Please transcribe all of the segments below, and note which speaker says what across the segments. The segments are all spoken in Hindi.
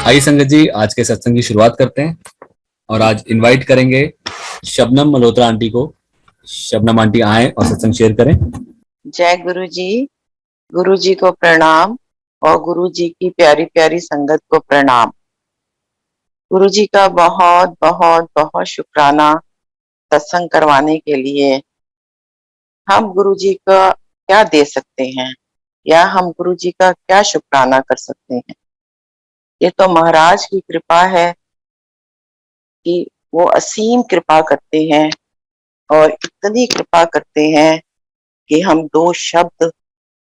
Speaker 1: आइए संगत जी, आज के सत्संग की शुरुआत करते हैं और आज इनवाइट करेंगे शबनम मल्होत्रा आंटी को। शबनम आंटी आए और सत्संग शेयर करें।
Speaker 2: जय गुरु जी को प्रणाम और गुरु जी की प्यारी प्यारी संगत को प्रणाम। गुरु जी का बहुत बहुत बहुत शुक्राना सत्संग करवाने के लिए। हम गुरु जी का क्या दे सकते हैं या हम गुरु जी का क्या शुक्राना कर सकते हैं। ये तो महाराज की कृपा है कि वो असीम कृपा करते हैं और इतनी कृपा करते हैं कि हम दो शब्द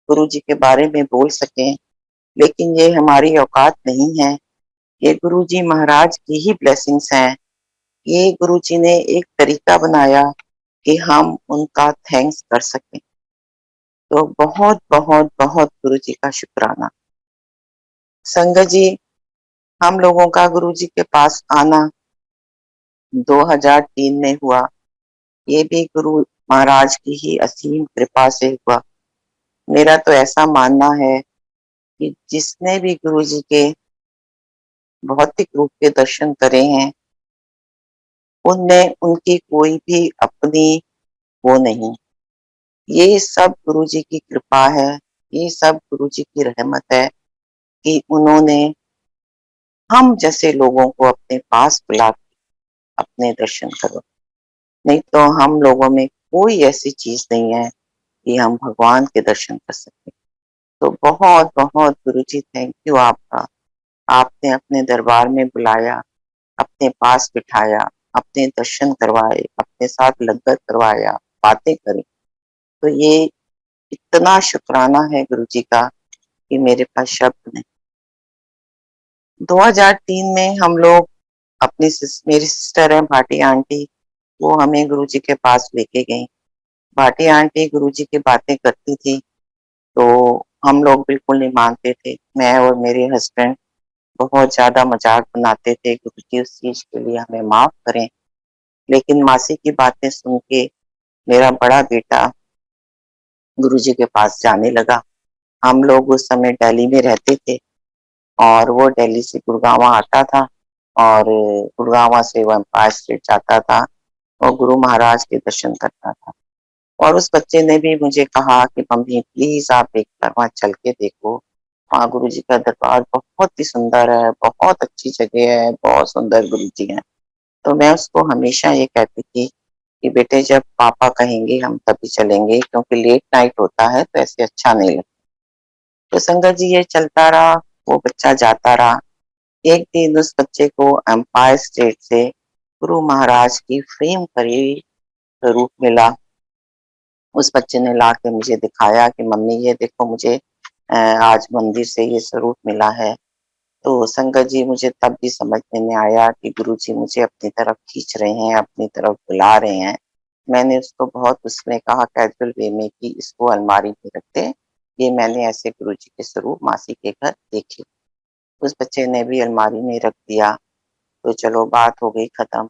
Speaker 2: गुरु जी के बारे में बोल सकें, लेकिन ये हमारी औकात नहीं है। ये गुरु जी महाराज की ही ब्लेसिंग्स हैं। ये गुरु जी ने एक तरीका बनाया कि हम उनका थैंक्स कर सकें। तो बहुत बहुत बहुत गुरु जी का शुक्राना। संगत जी, हम लोगों का गुरु जी के पास आना 2003 में हुआ। ये भी गुरु महाराज की ही असीम कृपा से हुआ। मेरा तो ऐसा मानना है कि जिसने भी गुरु जी के भौतिक रूप के दर्शन करे हैं, उनमें उनकी कोई भी अपनी वो नहीं। ये सब गुरु जी की कृपा है, ये सब गुरु जी की रहमत है कि उन्होंने हम जैसे लोगों को अपने पास बुला के अपने दर्शन करो। नहीं तो हम लोगों में कोई ऐसी चीज नहीं है कि हम भगवान के दर्शन कर सके। तो बहुत बहुत गुरु जी थैंक यू आपका। आपने अपने दरबार में बुलाया, अपने पास बिठाया, अपने दर्शन करवाए, अपने साथ लंगर करवाया, बातें करी। तो ये इतना शुक्राना है गुरु जी का कि मेरे पास शब्द नहीं। 2003 में हम लोग मेरी सिस्टर है भाटी आंटी, वो हमें गुरु जी के पास लेके गई। भाटी आंटी गुरु जी की बातें करती थी तो हम लोग बिल्कुल नहीं मानते थे। मैं और मेरे हस्बैंड बहुत ज्यादा मजाक बनाते थे। गुरु जी उस चीज के लिए हमें माफ करें। लेकिन मासी की बातें सुन के मेरा बड़ा बेटा गुरु जी के पास जाने लगा। हम लोग उस समय दिल्ली में रहते थे और वो दिल्ली से गुड़गांव आता था और गुड़गांव से वो एम्पायर स्टेट जाता था और गुरु महाराज के दर्शन करता था। और उस बच्चे ने भी मुझे कहा कि मम्मी प्लीज आप एक बार वहां चल के देखो, वहाँ गुरु जी का दरबार बहुत ही सुंदर है, बहुत अच्छी जगह है, बहुत सुंदर गुरु जी है। तो मैं उसको हमेशा ये कहती थी कि बेटे जब पापा कहेंगे हम तभी चलेंगे, क्योंकि लेट नाइट होता है तो ऐसे अच्छा नहीं लगता। तो संगत जी ये चलता रहा, वो बच्चा जाता रहा। एक दिन उस बच्चे को एम्पायर स्टेट से गुरु महाराज की फ्रेम करी स्वरूप मिला। उस बच्चे ने ला के मुझे दिखाया कि मम्मी ये देखो मुझे आज मंदिर से ये स्वरूप मिला है। तो संगत जी मुझे तब भी समझ में नहीं आया कि गुरु जी मुझे अपनी तरफ खींच रहे हैं, अपनी तरफ बुला रहे हैं। मैंने उसको बहुत उसने कहा कैजुअल वे में कि इसको अलमारी में रख दे, ये मैंने ऐसे गुरु जी के स्वरूप मासी के घर देखे। उस बच्चे ने भी अलमारी में रख दिया। तो चलो बात हो गई खत्म।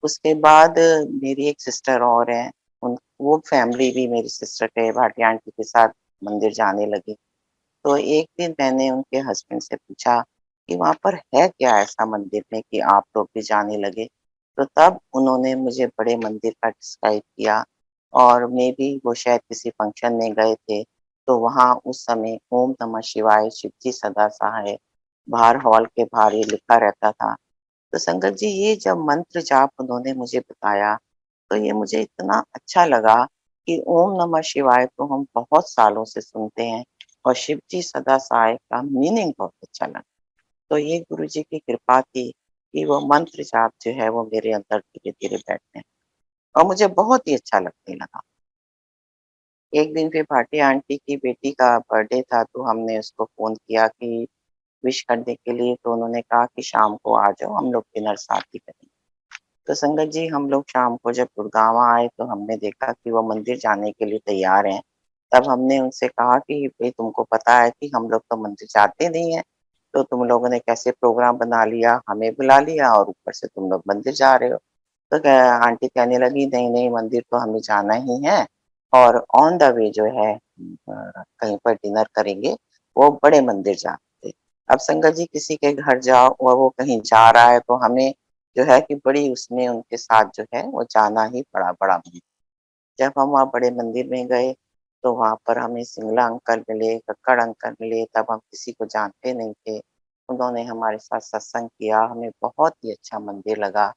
Speaker 2: उसके बाद मेरी एक सिस्टर और है, उन वो फैमिली भी मेरी सिस्टर के भाटिया आंटी के साथ मंदिर जाने लगी। तो एक दिन मैंने उनके हस्बैंड से पूछा कि वहां पर है क्या ऐसा मंदिर में कि आप लोग भी जाने लगे। तो तब उन्होंने मुझे बड़े मंदिर का डिस्क्राइब किया और मे बी वो शायद किसी फंक्शन में गए थे। तो वहां उस समय ओम नमः शिवाय शिवजी सदा सहाय बाहर हॉल के बाहर ये लिखा रहता था। तो संगत जी ये जब मंत्र जाप उन्होंने मुझे बताया तो ये मुझे इतना अच्छा लगा कि ओम नमः शिवाय तो हम बहुत सालों से सुनते हैं और शिव जी सदा सहाय का मीनिंग बहुत अच्छा लगा। तो ये गुरु जी की कृपा थी कि वो मंत्र जाप जो है वो मेरे अंदर धीरे धीरे बैठने और मुझे बहुत ही अच्छा लगने लगा। एक दिन फिर भाटी आंटी की बेटी का बर्थडे था तो हमने उसको फोन किया कि विश करने के लिए। तो उन्होंने कहा कि शाम को आ जाओ, हम लोग डिनर साथ ही करेंगे। तो संगत जी हम लोग शाम को जब गुड़गांव आए तो हमने देखा कि वो मंदिर जाने के लिए तैयार हैं। तब हमने उनसे कहा कि भाई तुमको पता है कि हम लोग तो मंदिर जाते नहीं है, तो तुम लोगों ने कैसे प्रोग्राम बना लिया, हमें बुला लिया और ऊपर से तुम लोग मंदिर जा रहे हो। तो आंटी कहने लगी नहीं नहीं मंदिर तो हमें जाना ही है और ऑन द वे जो है कहीं पर डिनर करेंगे, वो बड़े मंदिर जाते। अब संगत जी किसी के घर जाओ और वो कहीं जा रहा है तो हमें जो है कि बड़ी उसमें उनके साथ जो है वो जाना ही पड़ा बड़ा मंदिर। जब हम वहाँ बड़े मंदिर में गए तो वहाँ पर हमें सिंगला अंकल मिले, कक्कड़ अंकल मिले, तब हम किसी को जानते नहीं थे। उन्होंने हमारे साथ सत्संग किया, हमें बहुत ही अच्छा मंदिर लगा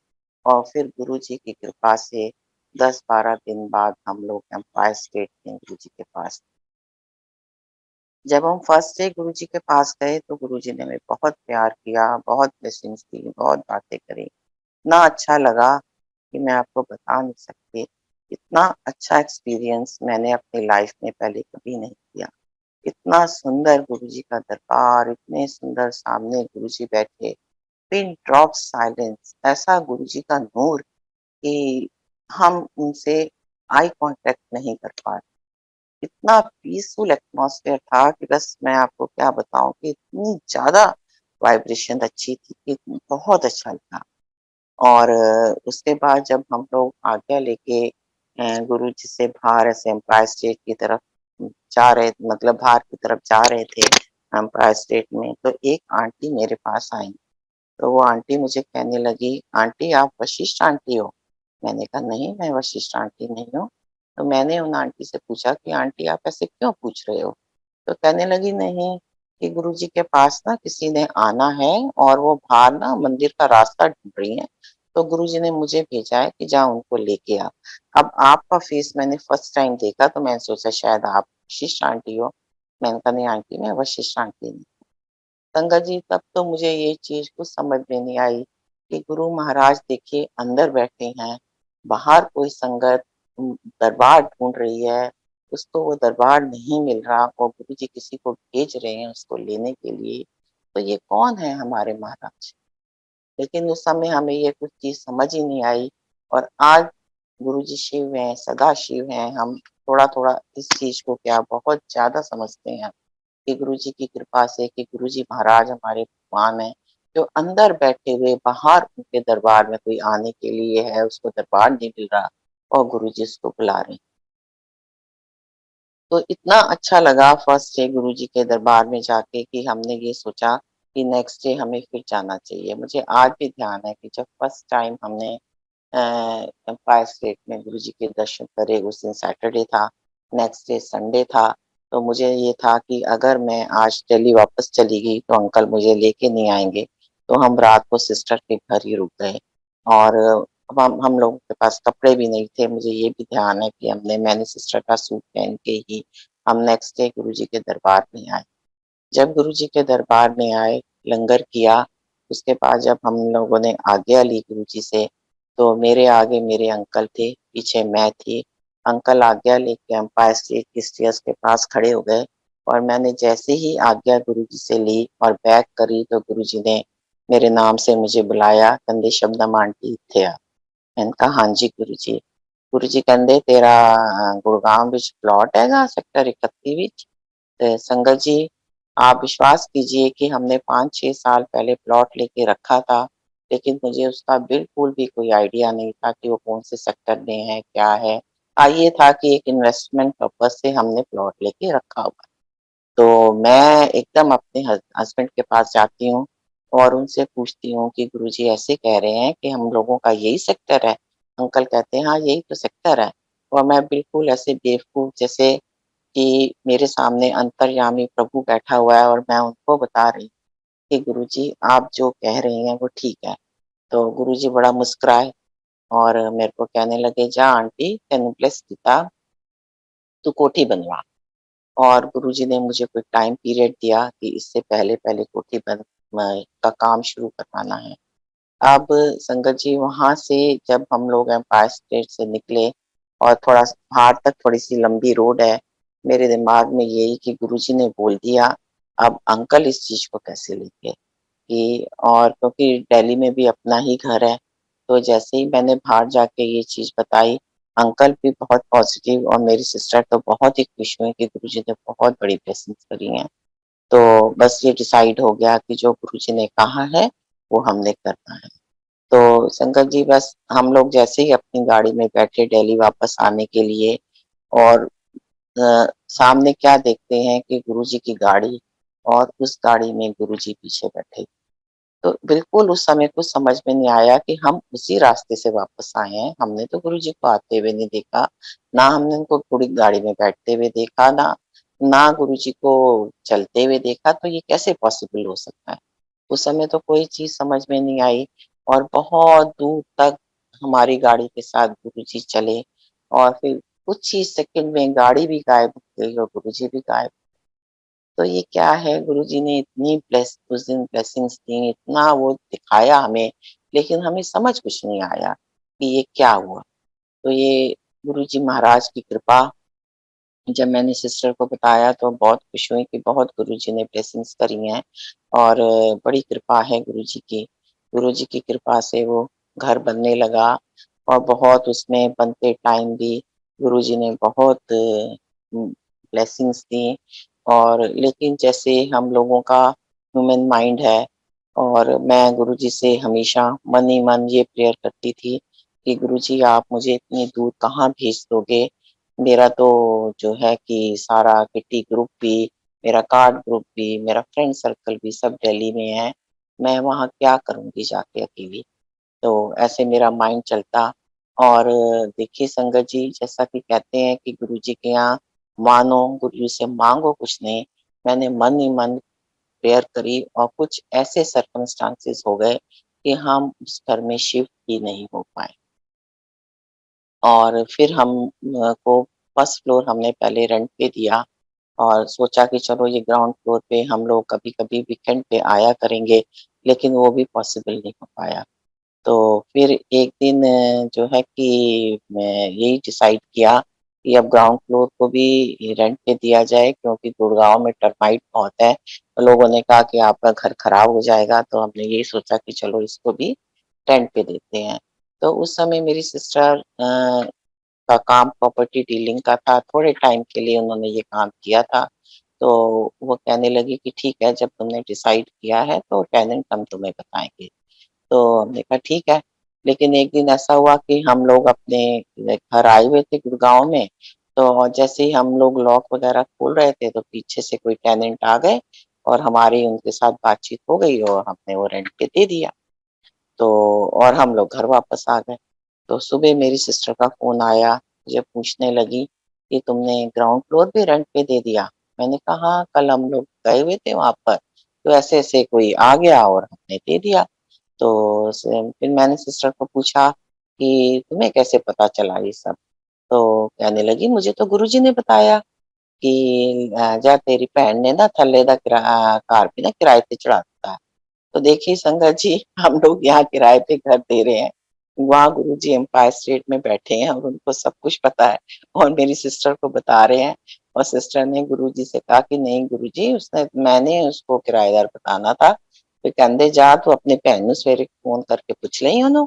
Speaker 2: और फिर गुरुजी की कृपा से 10-12 दिन बाद हम लोग एम्पायर स्टेट में गुरुजी के पास। जब हम फर्स्ट डे गुरुजी के पास गए तो गुरुजी ने हमें बहुत प्यार किया, बहुत ब्लेसिंग्स दी, बहुत बातें करी। इतना अच्छा लगा कि मैं आपको बता नहीं सकती। इतना अच्छा एक्सपीरियंस मैंने अपनी लाइफ में पहले कभी नहीं किया। इतना सुंदर गुरुजी का दरबार, इतने सुंदर सामने गुरुजी बैठे, पिन ड्रॉप साइलेंस, ऐसा गुरुजी का नूर कि हम उनसे आई कांटेक्ट नहीं कर पा रहे। इतना पीसफुल एटमॉस्फेयर था कि बस मैं आपको क्या बताऊँ कि इतनी ज़्यादा वाइब्रेशन अच्छी थी कि बहुत अच्छा लगा। और उसके बाद जब हम लोग आज्ञा लेके गुरुजी से बाहर ऐसे एम्पायर स्टेट की तरफ जा रहे, मतलब बाहर की तरफ जा रहे थे एम्पायर स्टेट में, तो एक आंटी मेरे पास आई। तो वो आंटी मुझे कहने लगी, "आंटी आप वशिष्ठ आंटी हो?" मैंने कहा, "नहीं, मैं वशिष्ठ आंटी नहीं हूँ।" तो मैंने उन आंटी से पूछा कि आंटी आप ऐसे क्यों पूछ रहे हो? तो कहने लगी, "नहीं, कि गुरुजी के पास ना किसी ने आना है और वो बाहर ना मंदिर का रास्ता ढूँढ रही हैं, तो गुरुजी ने मुझे भेजा है कि जा उनको लेके आ।" अब आपका फेस मैंने फर्स्ट टाइम देखा तो मैंने सोचा शायद आप वशिष्ठ आंटी हो। मैंने कहा, "नहीं आंटी, मैं वशिष्ठ आंटी नहीं।" संगत जी तब तो मुझे ये चीज़ कुछ समझ में नहीं आई कि गुरु महाराज देखिए अंदर बैठे हैं, बाहर कोई संगत दरबार ढूँढ रही है, उसको वो दरबार नहीं मिल रहा और गुरुजी किसी को भेज रहे हैं उसको लेने के लिए, तो ये कौन है हमारे महाराज? लेकिन उस समय हमें ये कुछ चीज़ समझ ही नहीं आई और आज गुरुजी शिव हैं, सदा शिव हैं, हम थोड़ा-थोड़ा इस चीज़ को क्या बहुत ज़्यादा समझते हैं। कि गुरुजी की कृपा से कि गुरुजी महाराज हमारे भगवान हैं, जो अंदर बैठे हुए बाहर उनके दरबार में कोई आने के लिए है, उसको दरबार नहीं मिल रहा और गुरुजी उसको बुला रहे हैं। तो इतना अच्छा लगा फर्स्ट डे गुरुजी के दरबार में जाके कि हमने ये सोचा कि नेक्स्ट डे हमें फिर जाना चाहिए। मुझे आज भी ध्यान है कि जब फर्स्ट टाइम हमने अ, एम्पायर स्टेट में गुरुजी के दर्शन करे, उस दिन सैटरडे था, नेक्स्ट डे संडे था, तो मुझे ये था कि अगर मैं आज दिल्ली वापस चली गई तो अंकल मुझे लेके नहीं आएँगे, तो हम रात को सिस्टर के घर ही रुक गए और हम लोगों के पास कपड़े भी नहीं थे, मुझे ये भी ध्यान है कि मैंने सिस्टर का सूट पहन के ही हम नेक्स्ट डे गुरुजी के दरबार में आए। जब गुरुजी के दरबार में आए, लंगर किया, उसके बाद जब हम लोगों ने आज्ञा ली गुरुजी से, तो मेरे आगे मेरे अंकल थे, पीछे मैं थी। अंकल आज्ञा लेके एम्पायर स्टेट की स्टेयर्स के पास खड़े हो गए और मैंने जैसे ही आज्ञा गुरुजी से ली और बैक करी तो गुरुजी ने मेरे नाम से मुझे बुलाया, कहंदे शबनम आंटी इत्थे आ। मैंने कहा, "हाँ जी गुरुजी।" गुरुजी कहंदे तेरा गुड़गांव विच प्लॉट हैगा सेक्टर 31 विच? संगत जी आप विश्वास कीजिए कि हमने 5-6 साल पहले प्लॉट लेके रखा था, लेकिन मुझे उसका बिल्कुल भी कोई आइडिया नहीं था कि वो कौन से सेक्टर में है, क्या है। ये था कि एक इन्वेस्टमेंट पर्पज़ से हमने प्लॉट लेके रखा हुआ है। तो मैं एकदम अपने हस्बैंड के पास जाती हूँ और उनसे पूछती हूँ कि गुरुजी ऐसे कह रहे हैं कि हम लोगों का यही सेक्टर है? अंकल कहते हैं, "हाँ, यही तो सेक्टर है।" और मैं बिल्कुल ऐसे बेवकूफ़ जैसे कि मेरे सामने अंतर्यामी प्रभु बैठा हुआ है और मैं उनको बता रही हूँ कि गुरुजी आप जो कह रही हैं वो ठीक है। तो गुरुजी बड़ा मुस्कुराए और मेरे को कहने लगे, "जा आंटी तेनू ब्लेस किता, तू कोठी बनवा।" और गुरुजी ने मुझे कोई टाइम पीरियड दिया कि इससे पहले-पहले कोठी का काम शुरू करवाना है। अब संगत जी वहाँ से जब हम लोग एम्पायर स्टेट से निकले और थोड़ा बाहर तक थोड़ी-सी लंबी रोड है, मेरे दिमाग में यही कि गुरुजी ने बोल दिया, अब अंकल इस चीज़ को कैसे लेंगे? कि और क्योंकि दिल्ली में भी अपना ही घर है, तो जैसे ही मैंने बाहर जाके ये चीज़ बताई, अंकल भी बहुत पॉज़िटिव और मेरी सिस्टर तो बहुत ही खुश हुई कि गुरुजी ने बहुत बड़ी ब्लेसिंग्स करी हैं। तो बस ये डिसाइड हो गया कि जो गुरुजी ने कहा है, वो हमने करना है। तो संगत जी बस हम लोग जैसे ही अपनी गाड़ी में बैठे दिल्ली वापस आने के लिए और सामने क्या देखते हैं कि गुरुजी की गाड़ी और उस गाड़ी में गुरुजी पीछे बैठे। तो बिल्कुल उस समय कुछ समझ में नहीं आया कि हम उसी रास्ते से वापस आए हैं। हमने तो गुरुजी को आते हुए नहीं देखा, ना हमने उनको पूरी गाड़ी में बैठते हुए देखा, ना गुरुजी को चलते हुए देखा, तो ये कैसे पॉसिबल हो सकता है? उस समय तो कोई चीज़ समझ में नहीं आई और बहुत दूर तक हमारी गाड़ी के साथ गुरुजी चले और फिर कुछ ही सेकंड में गाड़ी भी गायब हो गई और गुरुजी भी गायब। तो ये क्या है, गुरुजी ने इतनी उस दिन ब्लेसिंग्स दी, इतना वो दिखाया हमें, लेकिन हमें समझ कुछ नहीं आया कि ये क्या हुआ। तो ये गुरुजी महाराज की कृपा। जब मैंने सिस्टर को बताया तो बहुत खुश हुई कि बहुत गुरुजी ने ब्लेसिंग्स करी हैं और बड़ी कृपा है गुरुजी की। गुरुजी की कृपा से वो घर बनने लगा और बहुत उसमें बनते टाइम भी गुरुजी ने बहुत ब्लेसिंग्स दी। और लेकिन जैसे हम लोगों का ह्यूमन माइंड है और मैं गुरुजी से हमेशा मन ही मन ये प्रेयर करती थी कि गुरुजी आप मुझे इतनी दूर कहाँ भेज दोगे? मेरा तो जो है कि सारा किटी ग्रुप भी, मेरा कार्ड ग्रुप भी, मेरा फ्रेंड सर्कल भी सब दिल्ली में है। मैं वहाँ क्या करूँगी जाके अकेली? तो ऐसे मेरा माइंड चलता। और देखिए संगत जी, जैसा कि कहते हैं कि गुरुजी के यहाँ मानो, गुरु से माँगो कुछ नहीं। मैंने मन ही मन प्रेयर करी और कुछ ऐसे सर्कमस्टांसेस हो गए कि हम उस घर में शिफ्ट ही नहीं हो पाए। और फिर को फर्स्ट फ्लोर हमने पहले रेंट पे दिया और सोचा कि चलो ये ग्राउंड फ्लोर पे हम लोग कभी-कभी वीकेंड पे आया करेंगे, लेकिन वो भी पॉसिबल नहीं हो पाया। तो फिर एक दिन जो है कि मैं यही डिसाइड किया कि अब ग्राउंड फ्लोर को भी रेंट पे दिया जाए, क्योंकि गुड़गाँव में टर्माइट बहुत है। तो लोगों ने कहा कि आपका घर खराब हो जाएगा, तो हमने यही सोचा कि चलो इसको भी रेंट पे देते हैं। तो उस समय मेरी सिस्टर का काम प्रॉपर्टी डीलिंग का था, थोड़े टाइम के लिए उन्होंने ये काम किया था। तो वो कहने लगी कि ठीक है, जब तुमने डिसाइड किया है तो टेनेंट हम तुम्हें बताएँगे। तो हमने कहा ठीक है। लेकिन एक दिन ऐसा हुआ कि हम लोग अपने घर आए हुए थे गुड़गाँव में, तो जैसे ही हम लोग लॉक वगैरह खोल रहे थे तो पीछे से कोई टेनेंट आ गए और हमारी उनके साथ बातचीत हो गई और हमने वो रेंट पे दे दिया। तो और हम लोग घर वापस आ गए। तो सुबह मेरी सिस्टर का फ़ोन आया, मुझे पूछने लगी कि तुमने ग्राउंड फ्लोर भी रेंट पे दे दिया? मैंने कहा हाँ, कल हम लोग गए हुए थे वहाँ पर, तो ऐसे-ऐसे कोई आ गया और हमने दे दिया। तो स फिर मैंने सिस्टर को पूछा कि तुम्हें कैसे पता चला ये सब? तो कहने लगी मुझे तो गुरुजी ने बताया कि जा तेरी भैन ने ना थल्ले दा घर भी ना किराए ते चढ़ा दिता है। तो देखिए संगत जी, हम लोग यहाँ किराए पे घर दे रहे हैं। वहाँ गुरुजी एम्पायर स्टेट में बैठे हैं और उनको सब कुछ पता है और मेरी सिस्टर को बता रहे हैं और सिस्टर ने गुरुजी से कहा कि नहीं गुरुजी, उसने मैंने उसको किराएदार बताना था। फिर कहंदे जा तू अपने भैन नूं सवेरे फ़ोन करके पूछ लई ओहनू।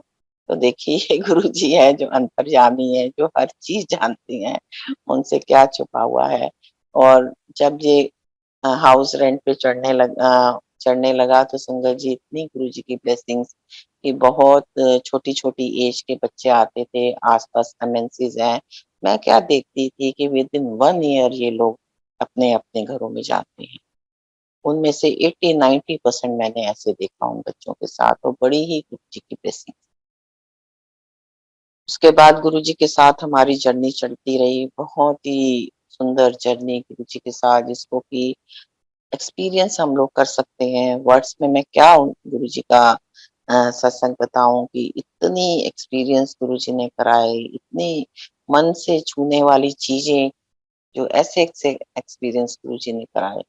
Speaker 2: तो देखिए ये गुरुजी है जो अंतर्यामी है, जो हर चीज़ जानती हैं, उनसे क्या छुपा हुआ है। और जब ये हाउस रेंट पे चढ़ने लगा तो संगत जी इतनी गुरुजी की ब्लेसिंग्स कि बहुत छोटी-छोटी एज के बच्चे आते थे, आस-पास एमएनसीज़ हैं। मैं क्या देखती थी कि विदिन 1 ईयर ये लोग अपने-अपने घरों में जाते हैं। उनमें से 80-90% मैंने ऐसे देखा उन बच्चों के साथ और बड़ी ही गुरुजी की ब्लेसिंग। उसके बाद गुरुजी के साथ हमारी जर्नी चलती रही, बहुत ही सुंदर जर्नी गुरुजी के साथ जिसको कि एक्सपीरियंस हम लोग कर सकते हैं। वर्ड्स में मैं क्या गुरुजी का सत्संग बताऊँ कि इतनी एक्सपीरियंस गुरुजी ने कराए, इतनी मन से छूने वाली चीज़ें जो ऐसे-ऐसे एक्सपीरियंस गुरुजी ने कराए।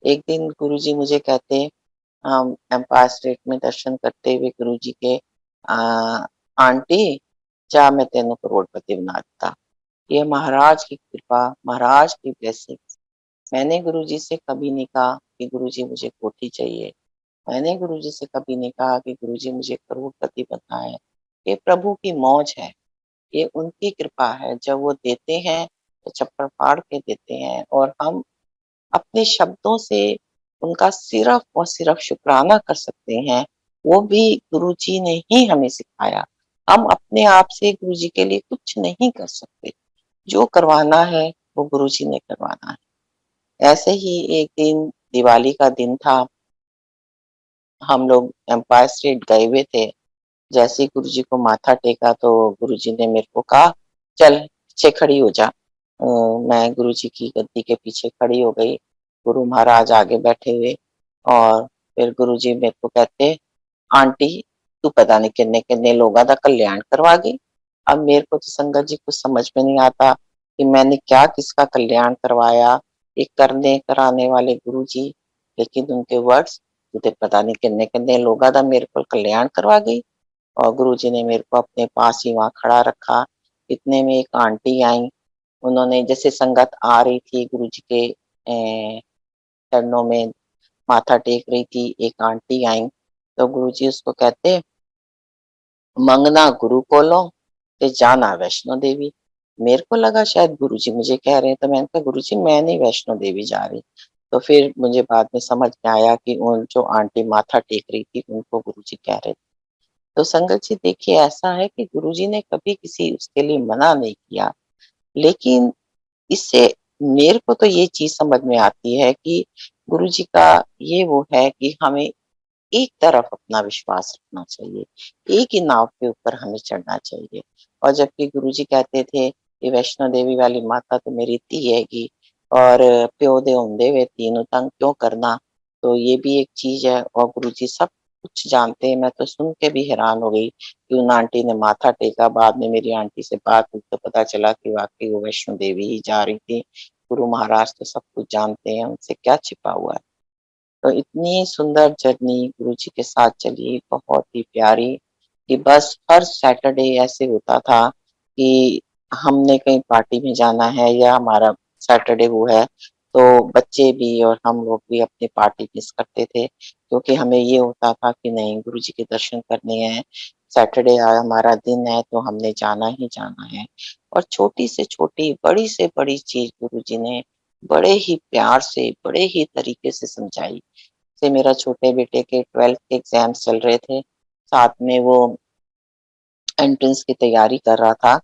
Speaker 2: एक दिन गुरुजी मुझे कहते, हम एम्पायर स्टेट में दर्शन करते हुए गुरुजी के आंटी जा मैं तेनू करोड़पति बना दिता। ये महाराज की कृपा, महाराज की ब्लेसिंग। मैंने गुरुजी से कभी नहीं कहा कि गुरुजी मुझे कोठी चाहिए। मैंने गुरुजी से कभी नहीं कहा कि गुरुजी मुझे करोड़पति बनना है। ये प्रभु की मौज है, ये उनकी कृपा है। जब वो देते हैं तो चप्पल फाड़ के देते हैं और हम अपने शब्दों से उनका सिर्फ और सिर्फ शुक्राना कर सकते हैं। वो भी गुरुजी ने ही हमें सिखाया। हम अपने आप से गुरुजी के लिए कुछ नहीं कर सकते। जो करवाना है वो गुरुजी ने करवाना है। ऐसे ही एक दिन दिवाली का दिन था, हम लोग एम्पायर स्टेट गए हुए थे। जैसे ही गुरुजी को माथा टेका तो गुरुजी ने मेरे को कहा, चल पीछे खड़ी हो जा। मैं गुरुजी की गद्दी के पीछे खड़ी हो गई, गुरु महाराज आगे बैठे हुए, और फिर गुरुजी मेरे को कहते, आंटी तू पता नहीं किन्ने किन्ने लोगों का कल्याण करवा गई। अब मेरे को तो संगत जी कुछ समझ में नहीं आता कि मैंने क्या किसका कल्याण करवाया। ये करने कराने वाले गुरुजी, लेकिन उनके वर्ड्स, तुझे पता नहीं किन्ने किन्ने लोगों का मेरे को कल्याण करवा गई। और गुरुजी ने मेरे को अपने पास ही वहाँ खड़ा रखा। इतने में एक आंटी आई, उन्होंने जैसे संगत आ रही थी गुरुजी के चरणों में माथा टेक रही थी, एक आंटी आई, तो गुरुजी उसको कहते, मंगना गुरु को लो ते जाना वैष्णो देवी। मेरे को लगा शायद गुरुजी मुझे कह रहे हैं, तो मैंने कहा गुरुजी मैं नहीं वैष्णो देवी जा रही। तो फिर मुझे बाद में समझ में आया कि उन जो आंटी माथा टेक रही थी उनको गुरुजी कह रहे थे। तो संगत जी देखिए, ऐसा है कि गुरुजी ने कभी किसी उसके लिए मना नहीं किया, लेकिन इससे मेरे को तो ये चीज समझ में आती है कि गुरुजी का ये वो है कि हमें एक तरफ अपना विश्वास रखना चाहिए, एक ही नाव के ऊपर हमें चढ़ना चाहिए। और जबकि गुरुजी कहते थे कि वैष्णो देवी वाली माता तो मेरी धी हैगी, और प्यो दे हुंदे वे तीनों तंग क्यों करना। तो ये भी एक चीज है, और गुरुजी सब कुछ जानते हैं। मैं तो सुन के भी हैरान हो गई कि उन आंटी ने माथा टेका। बाद में मेरी आंटी से बात हुई तो पता चला कि वाकई वो वैष्णो देवी ही जा रही थी। गुरु महाराज तो सब कुछ जानते हैं, उनसे क्या छिपा हुआ है। तो इतनी सुंदर जर्नी गुरुजी के साथ चली, बहुत ही प्यारी, कि बस हर सैटरडे ऐसे होता था कि हमने कहीं पार्टी में जाना है या हमारा सैटरडे वो है, तो बच्चे भी और हम लोग भी अपनी पार्टी मिस करते थे, क्योंकि हमें ये होता था कि नहीं गुरुजी के दर्शन करने हैं, सैटरडे हमारा दिन है तो हमने जाना ही जाना है। और छोटी से छोटी, बड़ी से बड़ी चीज गुरुजी ने बड़े ही प्यार से, बड़े ही तरीके से समझाई। से मेरा छोटे बेटे के 12th के एग्जाम्स चल रहे थे, साथ में वो एंट्रेंस की तैयारी कर रहा था।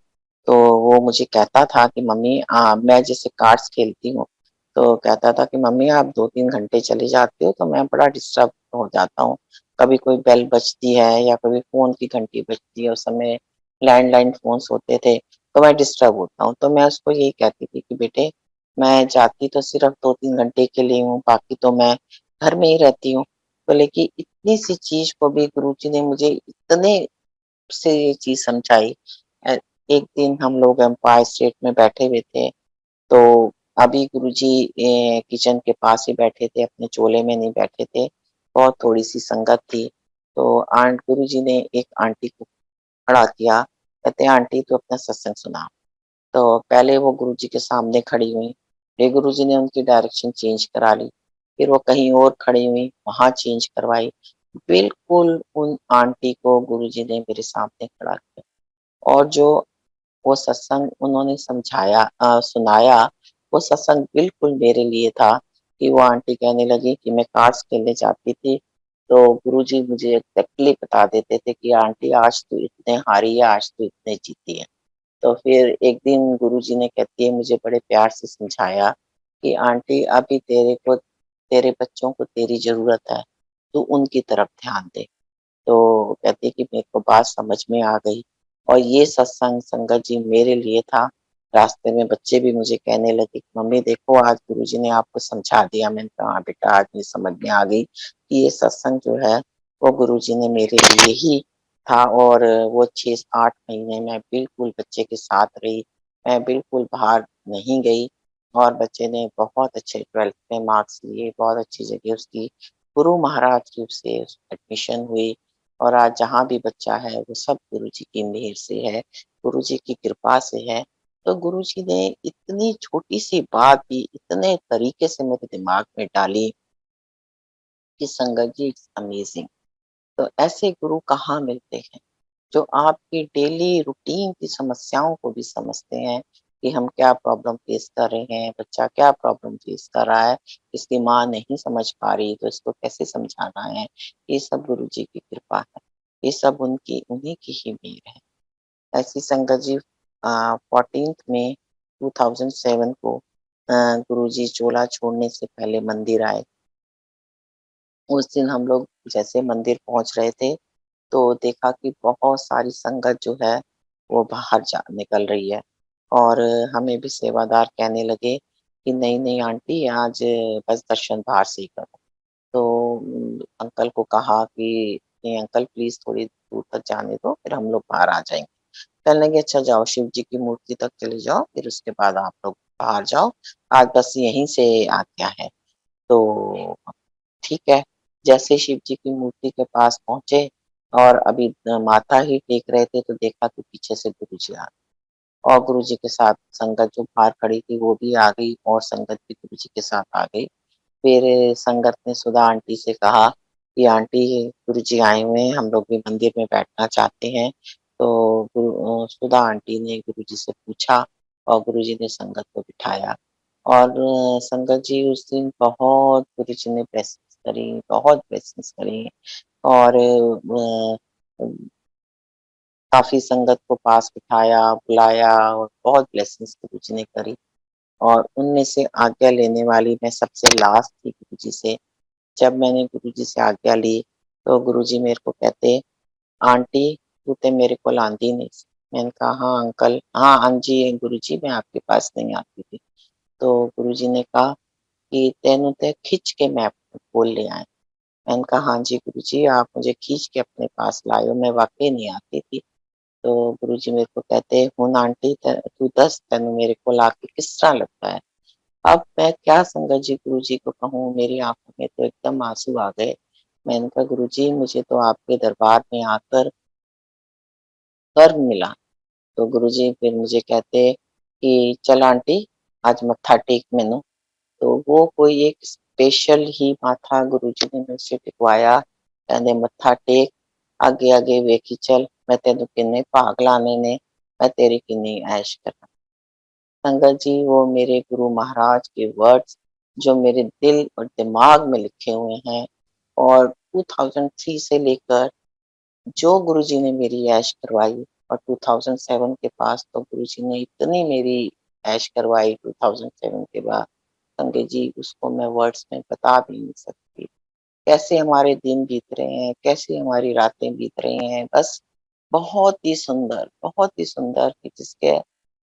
Speaker 2: तो वो मुझे कहता था कि मम्मी मैं जैसे कार्ड्स खेलती हूँ, तो कहता था कि मम्मी आप 2-3 घंटे चली जाती हो तो मैं बड़ा डिस्टर्ब हो जाता हूँ। कभी कोई बेल बजती है या कभी फ़ोन की घंटी बजती है, उस समय लैंडलाइन फ़ोन्स होते थे, तो मैं डिस्टर्ब होता हूँ। तो मैं उसको यही कहती थी कि बेटे, मैं जाती तो सिर्फ़ 2-3 घंटे के लिए हूँ, बाकी तो मैं घर में ही रहती हूँ। तो लेकिन इतनी सी चीज़ को भी गुरुजी ने मुझे इतने से ये चीज़ समझाई। अ, एक दिन हम लोग एम्पायर स्टेट में बैठे हुए थे, तो अभी गुरुजी किचन के पास ही बैठे थे, अपने चोले में नहीं बैठे थे, बहुत थोड़ी-सी संगत थी। तो गुरुजी ने एक आंटी को खड़ा किया, कहते हैं आंटी तू अपना सत्संग सुना। तो पहले वो गुरुजी के सामने खड़ी हुई, फिर गुरुजी ने उनकी डायरेक्शन चेंज करा ली, फिर वो कहीं और खड़ी हुई, वहाँ चेंज करवाई। बिल्कुल उन आंटी को गुरुजी ने मेरे सामने खड़ा किया, और जो वो सत्संग उन्होंने सुनाया, वो सत्संग बिल्कुल मेरे लिए था। कि वो आंटी कहने लगी कि मैं कार्ड्स खेलने जाती थी, तो गुरुजी मुझे एग्ज़ैक्टली बता देते थे कि आंटी आज तू इतने हारी है, आज तू इतने जीती है। तो फिर एक दिन गुरुजी ने कहती है मुझे बड़े प्यार से समझाया कि आंटी अभी तेरे को, तेरे बच्चों को तेरी ज़रूरत है, तू उनकी तरफ ध्यान दे। तो कहती है कि मेरे को बात समझ में आ गई, और ये सत्संग संगत जी मेरे लिए था। रास्ते में बच्चे भी मुझे कहने लगे कि मम्मी देखो आज गुरुजी ने आपको समझा दिया। मैंने कहा हाँ बेटा, आज मुझे समझ में आ गई कि ये सत्संग जो है वो गुरुजी ने मेरे लिए ही था। और वो 6-8 महीने मैं बिल्कुल बच्चे के साथ रही, मैं बिल्कुल बाहर नहीं गई, और बच्चे ने बहुत अच्छे 12th में मार्क्स लिए, बहुत अच्छी जगह उसकी गुरु महाराज की उससे एडमिशन हुई। और आज जहाँ भी बच्चा है वो सब गुरुजी की मेहर से है, गुरुजी की कृपा से है। तो गुरुजी ने इतनी छोटी-सी बात भी इतने तरीके से मेरे दिमाग में डाली कि संगत जी इट्स अमेजिंग। तो ऐसे गुरु कहाँ मिलते हैं, जो आपकी डेली रूटीन की समस्याओं को भी समझते हैं कि हम क्या प्रॉब्लम फेस कर रहे हैं, बच्चा क्या प्रॉब्लम फेस कर रहा है, इसकी माँ नहीं समझ पा रही तो इसको कैसे समझाना है। ये सब गुरुजी की कृपा है, ये सब उनकी उन्हीं की ही मेहर है। ऐसी संगत जी 14th में 2007 को गुरुजी चोला छोड़ने से पहले मंदिर आए। उस दिन हम लोग जैसे मंदिर पहुंच रहे थे तो देखा कि बहुत सारी संगत जो है वो बाहर जा निकल रही है और हमें भी सेवादार कहने लगे कि नहीं नहीं आंटी आज बस दर्शन बाहर से ही करो। तो अंकल को कहा कि नहीं अंकल प्लीज थोड़ी दूर तक जाने दो फिर हम लोग बाहर आ जाएंगे। कहने लगे अच्छा जाओ शिव जी की मूर्ति तक चले जाओ फिर उसके बाद आप लोग बाहर जाओ, आज बस यहीं से आज्ञा है। तो ठीक है, जैसे शिव जी की मूर्ति के पास पहुंचे और अभी माथा ही टेक रहे थे तो देखा कि पीछे से गुरुजी आ गए और गुरुजी के साथ संगत जो बाहर खड़ी थी वो भी आ गई और संगत भी गुरुजी के साथ आ गई। फिर संगत ने सुधा आंटी से कहा कि आंटी गुरुजी आए हुए हैं, हम लोग भी मंदिर में बैठना चाहते हैं। तो सुधा आंटी ने गुरुजी से पूछा और गुरुजी ने संगत को बिठाया और संगत जी उस दिन बहुत गुरुजी ने ब्लेसिंग्स करी, बहुत ब्लेसिंग्स करी और काफ़ी संगत को पास बिठाया, बुलाया और बहुत ब्लेसिंग्स गुरुजी ने करी और उनमें से आज्ञा लेने वाली मैं सबसे लास्ट थी गुरुजी से। जब मैंने गुरुजी से आज्ञा ली, तो गुरुजी मेरे को कहते, "आंटी, तू ते मेरे कोल आंदी नहीं सी।" मैंने कहा, "हाँ अंकल, हाँ जी गुरुजी मैं आपके पास नहीं आती थी।" तो गुरुजी ने कहा कि, "तेनू ते खिच के मैं अपने कोल ले आया।" मैंने कहा, "हाँ जी गुरुजी, आप मुझे खींच के अपने पास लाए हो, मैं वाक़ई नहीं आती थी।" तो गुरुजी मेरे को कहते, "हुण आंटी तू दस तेनू मेरे कोल आके किस तरह लगता है?" अब मैं क्या संगत जी गुरुजी को कहूँ, मेरी आँखों में तो एकदम आँसू आ गए। मैंने कहा, "गुरुजी मुझे तो आपके दरबार में आकर स्वर्ग मिला।" तो गुरुजी फिर मुझे कहते कि चल आंटी आज मत्था टेक मैनू। तो वो कोई एक स्पेशल ही माथा गुरुजी ने मेरे से टिकवाया। कहंदे मत्था टेक, अगे अगे वेखी चल, मैं तेनू किन्ने भाग लाने ने, मैं तेरी किन्नी ऐश करा। संगत जी वो मेरे गुरु महाराज के वर्ड्स जो मेरे दिल और दिमाग में लिखे हुए हैं और 2003 से लेकर जो गुरुजी ने मेरी ऐश करवाई और 2007 के पास तो गुरुजी ने इतनी मेरी ऐश करवाई 2007 के बाद संगत जी उसको मैं वर्ड्स में बता भी नहीं सकती। कैसे हमारे दिन बीत रहे हैं, कैसे हमारी रातें बीत रही हैं, बस बहुत ही सुंदर कि जिसके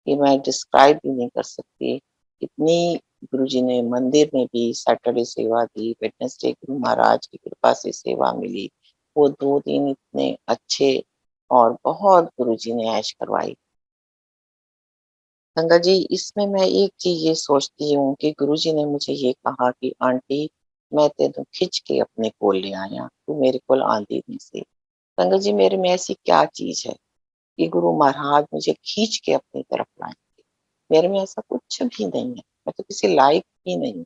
Speaker 2: कि मैं डिस्क्राइब भी नहीं कर सकती। इतनी गुरुजी ने मंदिर में भी सैटरडे सेवा दी, वेडनेसडे गुरु महाराज की कृपा से सेवा मिली। वो 2 दिन इतने अच्छे और बहुत गुरुजी ने ऐश करवाई। संगत जी इसमें मैं एक चीज़ ये सोचती हूँ कि गुरुजी ने मुझे ये कहा कि आंटी मैं तेनू खिच के अपने कोल ले आया, तू मेरे कोल आंदी नहीं सी। संगत जी मेरे में ऐसी क्या चीज़ है कि गुरु महाराज मुझे खींच के अपनी तरफ लाए? मेरे में ऐसा कुछ भी नहीं है, मैं तो किसी लायक ही नहीं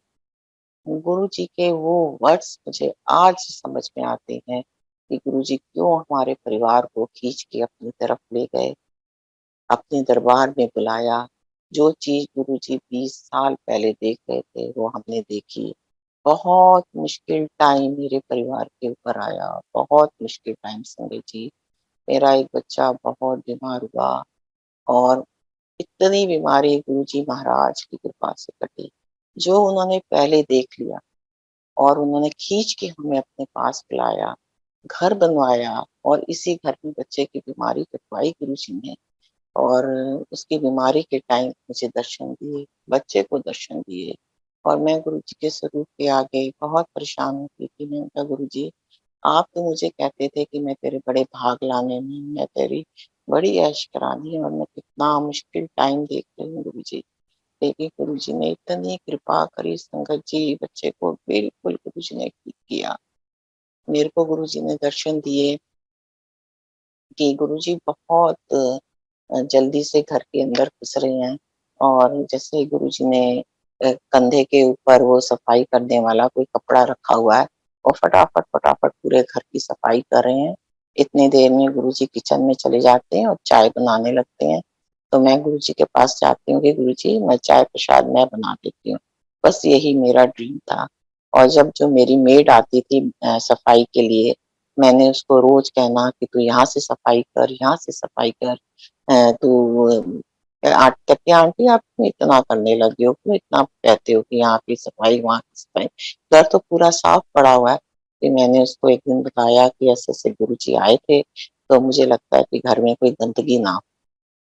Speaker 2: हूँ। गुरुजी के वो वर्ड्स मुझे आज समझ में आते हैं कि गुरुजी क्यों हमारे परिवार को खींच के अपनी तरफ ले गए, अपने दरबार में बुलाया। जो चीज़ गुरुजी 20 साल पहले देख रहे थे, वो हमने देखी। बहुत मुश्किल टाइम मेरे परिवार के ऊपर आया, बहुत मुश्किल टाइम संगत जी। मेरा एक बच्चा बहुत बीमार हुआ और इतनी बीमारी गुरुजी महाराज की कृपा से कटी, जो उन्होंने पहले देख लिया और उन्होंने खींच के हमें अपने पास बुलाया, घर बनवाया और इसी घर में बच्चे की बीमारी कटवाई गुरुजी ने और उसकी बीमारी के टाइम मुझे दर्शन दिए, बच्चे को दर्शन दिए और मैं गुरुजी के स्वरूप के आगे बहुत परेशान होती थी। मैंने कहा गुरुजी आप तो मुझे कहते थे कि मैं तेरे बड़े भाग लाने में, मैं तेरी बड़ी ऐश करानी है और मैं कितना मुश्किल टाइम देख रही हूँ गुरुजी। लेकिन गुरुजी ने इतनी कृपा करी संगत जी, बच्चे को बिल्कुल गुरुजी ने ठीक किया। मेरे को गुरुजी ने दर्शन दिए कि गुरुजी बहुत जल्दी से घर के अंदर घुस रहे हैं और जैसे गुरुजी ने कंधे के ऊपर वो सफाई करने वाला कोई कपड़ा रखा हुआ है और फटाफट पूरे घर की सफाई कर रहे हैं। इतनी देर में गुरुजी किचन में चले जाते हैं और चाय बनाने लगते हैं। तो मैं गुरुजी के पास जाती हूँ कि गुरुजी मैं चाय प्रसाद मैं बना देती हूँ। बस यही मेरा ड्रीम था और जब जो मेरी मेड आती थी सफाई के लिए, मैंने उसको रोज़ कहना कि तू यहाँ से सफाई कर, यहाँ से सफाई कर। तो कहती आंटी आप क्यों इतना करने लगी हो? क्यों इतना कहते हो कि यहाँ की सफाई, वहाँ की सफाई? घर तो पूरा साफ पड़ा हुआ है। फिर मैंने उसको एक दिन बताया कि ऐसे-ऐसे गुरुजी आए थे, तो मुझे लगता है कि घर में कोई गंदगी ना हो।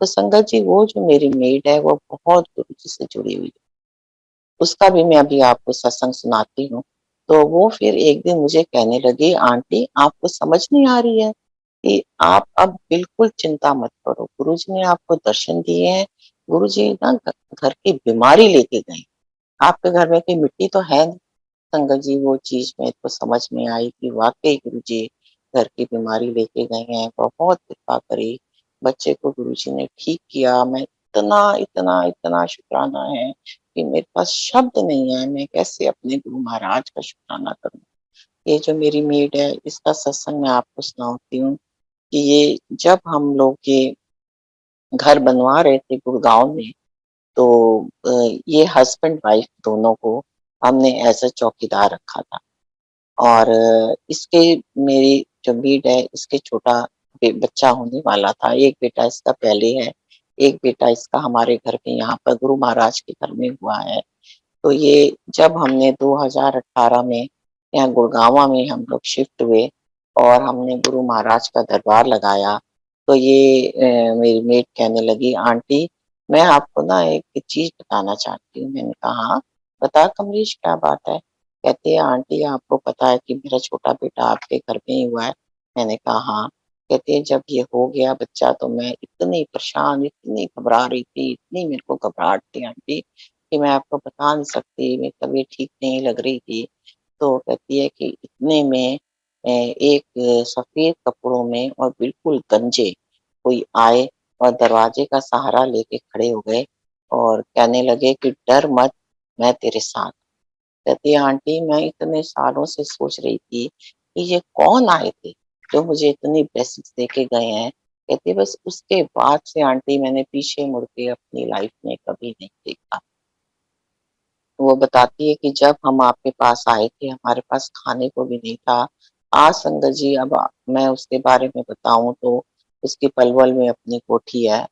Speaker 2: तो संगत जी वो जो मेरी मेड है वो बहुत गुरुजी से जुड़ी हुई है। उसका भी मैं अभी आपको सत्संग सुनाती हूँ। तो वो फिर एक दिन मुझे कहने लगी, आंटी आपको समझ नहीं आ रही है कि आप अब बिल्कुल चिंता मत करो, गुरुजी ने आपको दर्शन दिए हैं, गुरुजी ना घर की बीमारी लेके गए। आपके घर में कोई मिट्टी तो है नहीं। संगत जी वो चीज़ मेरे को समझ में आई कि वाक़ई गुरुजी घर की बीमारी लेके गए हैं, बहुत कृपा करी, बच्चे को गुरुजी ने ठीक किया। मैं इतना शुकराना है कि मेरे पास शब्द नहीं है, मैं कैसे अपने गुरु महाराज का शुकराना करूँ। ये जो मेरी मेड है, इसका सत्संग मैं आपको सुनाती हूँ कि ये जब हम लोग ये घर बनवा रहे थे गुड़गाँव में, तो ये हस्बैंड वाइफ दोनों को हमने एज़ अ चौकीदार रखा था। और इसके मेरी जो मेड है इसके छोटा बच्चा होने वाला था। एक बेटा इसका पहले है, एक बेटा इसका हमारे घर पे यहाँ पर गुरु महाराज के घर में हुआ है। तो ये जब हमने 2018 में यहाँ गुड़गाँवा में हम लोग शिफ्ट हुए और हमने गुरु महाराज का दरबार लगाया, तो ये मेरी मेड कहने लगी, आंटी मैं आपको ना एक चीज़ बताना चाहती हूँ। मैंने कहा हाँ, बता कमलेश क्या बात है? कहती है आंटी आपको पता है कि मेरा छोटा बेटा आपके घर में ही हुआ है? मैंने कहा हाँ। कहती है जब ये हो गया बच्चा तो मैं इतनी परेशान, इतनी घबरा रही थी, इतनी मेरे को घबराहट थी आंटी कि मैं आपको बता नहीं सकती, मेरी तबीयत ठीक नहीं लग रही थी। तो कहती है कि इतने में एक सफ़ेद कपड़ों में और बिल्कुल गंजे कोई आए और दरवाजे का सहारा लेके खड़े हो गए और कहने लगे कि डर मत, मैं तेरे साथ। कहती है आंटी मैं इतने सालों से सोच रही थी कि ये कौन आए थे, जो मुझे इतनी ब्लेसिंग्स देके गए हैं। कहती है बस उसके बाद से आंटी मैंने पीछे मुड़ के अपनी लाइफ में कभी नहीं देखा। वो बताती है कि जब हम आपके पास आए थे, हमारे पास खाने को भी नहीं था। आज संगत जी अब मैं उसके बारे में बताऊँ तो उसकी पलवल में अपनी कोठी है।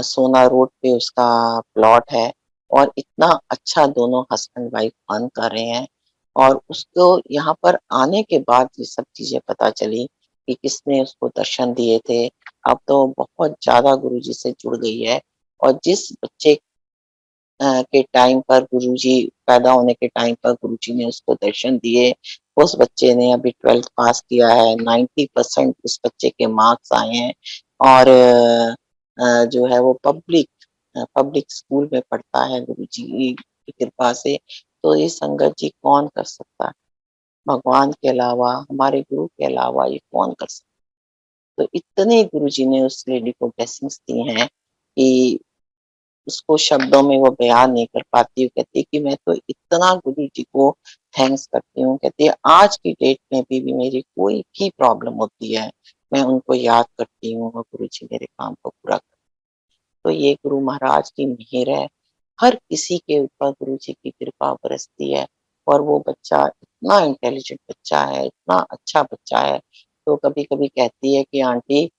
Speaker 2: सोना रोड पे उसका प्लॉट है और इतना अच्छा दोनों हस्बैंड वाइफ अर्न कर रहे हैं और उसको यहाँ पर आने के बाद ये सब चीज़ें पता चली कि किसने उसको दर्शन दिए थे। अब तो बहुत ज़्यादा गुरुजी से जुड़ गई है और जिस बच्चे के टाइम पर गुरुजी पैदा होने के टाइम पर गुरुजी ने उसको दर्शन दिए। उस बच्चे ने अभी 12th पास किया है, 90% उस बच्चे के मार्क्स आए हैं और जो है वो पब्लिक स्कूल में पढ़ता है गुरुजी की कृपा से। तो ये संगत जी कौन कर सकता है? भगवान के अलावा, हमारे गुरु के अलावा ये कौन कर सकता है? तो इतने गुरुजी ने उस लेडी को ब्लेसिंग्स दी हैं कि उसको शब्दों में वो बयान नहीं कर पाती। वो कहती है कि मैं तो इतना गुरुजी को थैंक्स करती हूँ। कहती है आज की डेट में भी मेरी कोई भी प्रॉब्लम होती है, मैं उनको याद करती हूँ और गुरुजी मेरे काम को पूरा करते हैं। तो ये गुरु महाराज की मेहर है। हर किसी के ऊपर गुरुजी की कृपा बरसती है और वो बच्चा इतना इंटेलिजेंट बच्चा है, इतना अच्छा बच्चा है। तो कभी-कभी कहती है कि आंटी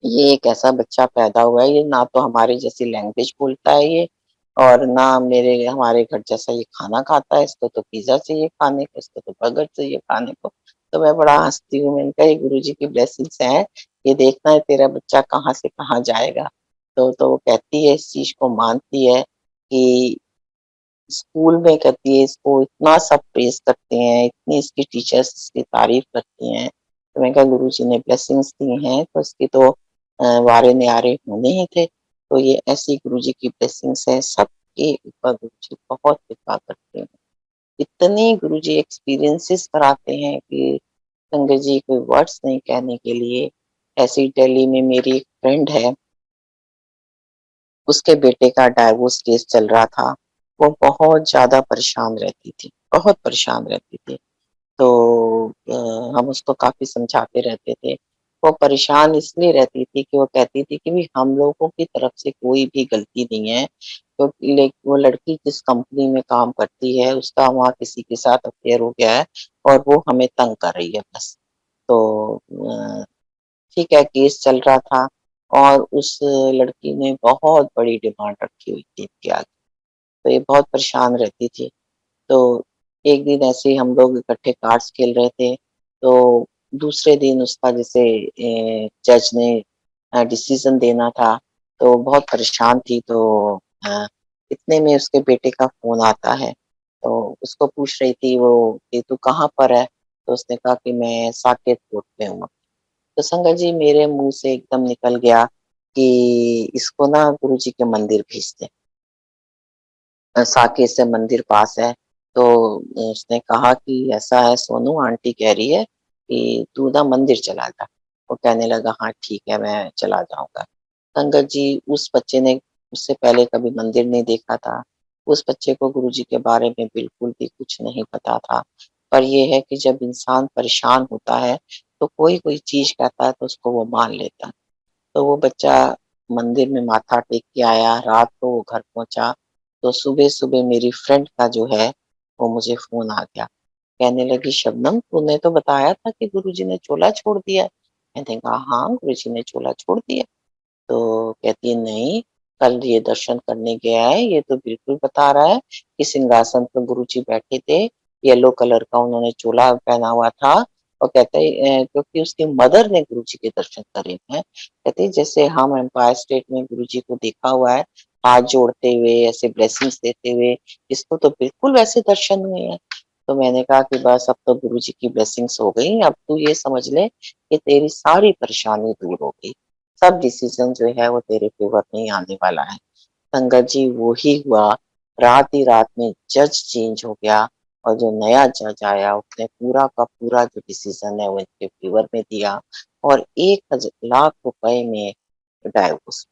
Speaker 2: ये एक ऐसा बच्चा पैदा हुआ है, ये ना तो हमारी जैसी लैंग्वेज बोलता है ये और ना मेरे हमारे घर जैसा ये खाना खाता है, इसको तो पिज़्ज़ा चाहिए खाने को, इसको तो बर्गर चाहिए खाने को। तो मैं बड़ा हँसती हूँ, मैंने कहा ये गुरुजी की ब्लेसिंग्स हैं, ये देखना है तेरा बच्चा कहाँ से कहाँ जाएगा। तो वो कहती है इस चीज़ को मानती है कि स्कूल में कहती है इसको इतना सब प्रेज़ करते हैं, इतनी इसकी टीचर्स इसकी तारीफ़ करती हैं। तो मैंने कहा गुरुजी ने ब्लेसिंग्स दी हैं तो इसकी तो वारे न्यारे होने ही थे। तो ये ऐसी गुरुजी की ब्लेसिंग्स है, सबके ऊपर गुरुजी बहुत कृपा करते हैं। इतने गुरुजी एक्सपीरियंसेस कराते हैं कि संगत जी कोई वर्ड्स नहीं कहने के लिए। ऐसे ही दिल्ली में मेरी एक फ्रेंड है, उसके बेटे का डाइवोर्स केस चल रहा था। वो बहुत ज़्यादा परेशान रहती थी, बहुत परेशान रहती थी। तो हम उसको काफ़ी समझाते रहते थे। वो परेशान इसलिए रहती थी कि वो कहती थी कि भई हम लोगों की तरफ से कोई भी गलती नहीं है। तो वो लड़की जिस कंपनी में काम करती है, उसका वहाँ किसी के साथ अफ़ेयर हो गया है और वो हमें तंग कर रही है बस। तो ठीक है, केस चल रहा था और उस लड़की ने बहुत बड़ी डिमांड रखी हुई थी इसके आगे। तो ये बहुत परेशान रहती थी। तो एक दिन ऐसे ही हम लोग इकट्ठे कार्ड्स खेल रहे थे, तो दूसरे दिन उसका जैसे जज ने डिसीजन देना था, तो बहुत परेशान थी। तो अ, इतने में उसके बेटे का फ़ोन आता है, तो उसको पूछ रही थी वो कि तू कहाँ पर है? तो उसने कहा कि मैं साकेत कोर्ट में हूँ। तो संगत जी मेरे मुँह से एकदम निकल गया कि इसको ना गुरुजी के मंदिर भेज दे। साकेत से मंदिर पास है। तो उसने कहा कि ऐसा है सोनू, आंटी कह रही है कि तू ना मंदिर चला जा। वो कहने लगा हाँ ठीक है मैं चला जाऊँगा। संगत जी उस बच्चे ने उससे पहले कभी मंदिर नहीं देखा था। उस बच्चे को गुरुजी के बारे में बिल्कुल भी कुछ नहीं पता था। पर ये है कि जब इंसान परेशान होता है तो कोई-कोई चीज़ कहता है तो उसको वो मान लेता है। तो वो बच्चा मंदिर में माथा टेक के आया, रात को वो घर पहुँचा, तो सुबह-सुबह मेरी फ्रेंड का जो है, वो मुझे फ़ोन आ गया। कहने लगी, "शबनम तूने तो बताया था कि गुरुजी ने चोला छोड़ दिया है।" मैंने कहा, "हाँ, गुरुजी ने चोला छोड़ दिया।" तो कहती है, "नहीं, कल ये दर्शन करने गया है, ये तो बिल्कुल बता रहा है कि सिंहासन पे गुरुजी बैठे थे, येलो कलर का उन्होंने चोला पहना हुआ था।" और कहते हैं क्योंकि उसकी मदर ने गुरुजी के दर्शन करे हैं। कहते हैं, "जैसे हम एम्पायर स्टेट में गुरुजी को देखा हुआ है, हाथ जोड़ते हुए, ऐसे ब्लेसिंग्स देते हुए, इसको तो बिल्कुल वैसे दर्शन हुए हैं।" तो मैंने कहा कि बस अब तो गुरुजी की ब्लेसिंग्स हो गई, अब तू ये समझ ले कि तेरी सारी परेशानी दूर हो गई। सब डिसीजन जो है वो तेरे फेवर में ही आने वाला है। संगत जी वो ही हुआ, रात ही रात में जज चेंज हो गया और जो नया जज आया उसने पूरा का पूरा जो डिसीजन है वो इनके फेवर में दिया और 1 लाख रुपए में डाइवोर्स।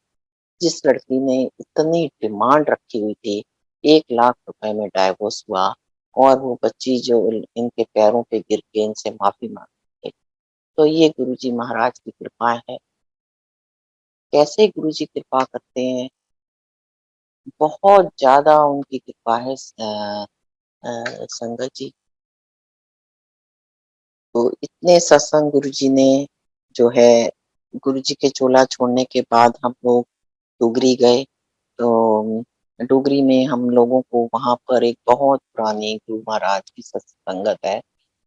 Speaker 2: जिस लड़की ने इतनी डिमांड रखी हुई थी, 1 लाख रुपए में डाइवोर्स हुआ और वो बच्ची जो इनके पैरों पे गिर के इनसे माफ़ी माँगी। तो ये गुरुजी महाराज की कृपा है। कैसे गुरुजी कृपा करते हैं, बहुत ज़्यादा उनकी कृपा है संगत जी। तो इतने सत्संग गुरुजी ने जो है गुरुजी के चोला छोड़ने के बाद हम लोग डुगरी गए। तो डुगरी में हम लोगों को वहाँ पर एक बहुत पुरानी गुरु महाराज की सत्संगत है,